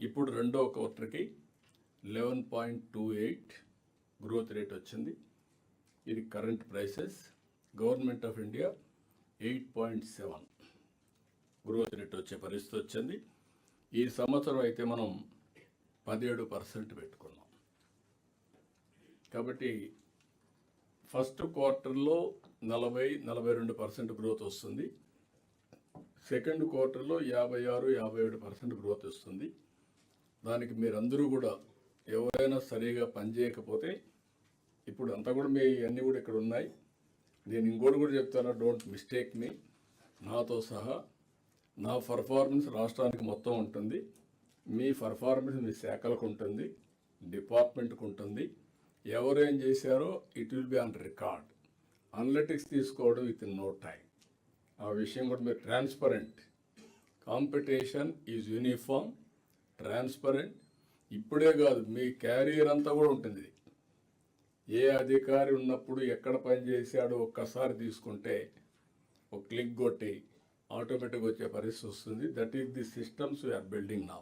ఇప్పుడు రెండో క్వార్టర్కి 11.28 growth rate వచ్చింది. ఇది current prices. Government of India 8.7 growth rate వచ్చే పరిస్థితి వచ్చింది. ఈ సంవత్సరం అయితే మనం 17% పెట్టుకున్నాం. కాబట్టి ఫస్ట్ క్వార్టర్లో 40-42% గ్రోత్ వస్తుంది. సెకండ్ క్వార్టర్లో 56-57% గ్రోత్ వస్తుంది. దానికి మీరందరూ కూడా ఎవరైనా సరిగా పనిచేయకపోతే, ఇప్పుడు అంతా కూడా మీ అన్నీ కూడా ఇక్కడ ఉన్నాయి. నేను ఇంకోటి కూడా చెప్తాను, డోంట్ మిస్టేక్ మీ. నాతో సహా నా పర్ఫార్మెన్స్ రాష్ట్రానికి మొత్తం ఉంటుంది, మీ పర్ఫార్మెన్స్ మీ శాఖలకు ఉంటుంది, డిపార్ట్మెంట్కి ఉంటుంది. ఎవరేం చేశారో it will be on record. Analytics తీసుకోవడం విత్ ఇన్ నో టైం. ఆ విషయం కూడా మీరు transparent. Competition is uniform, transparent. ఇప్పుడే కాదు, మీ క్యారియర్ అంతా కూడా ఉంటుంది. ఏ అధికారి ఉన్నప్పుడు ఎక్కడ పని చేశాడో ఒక్కసారి తీసుకుంటే ఒక క్లిక్ కొట్టి ఆటోమేటిక్గా వచ్చే పరిస్థితి వస్తుంది. That is the systems we are building now.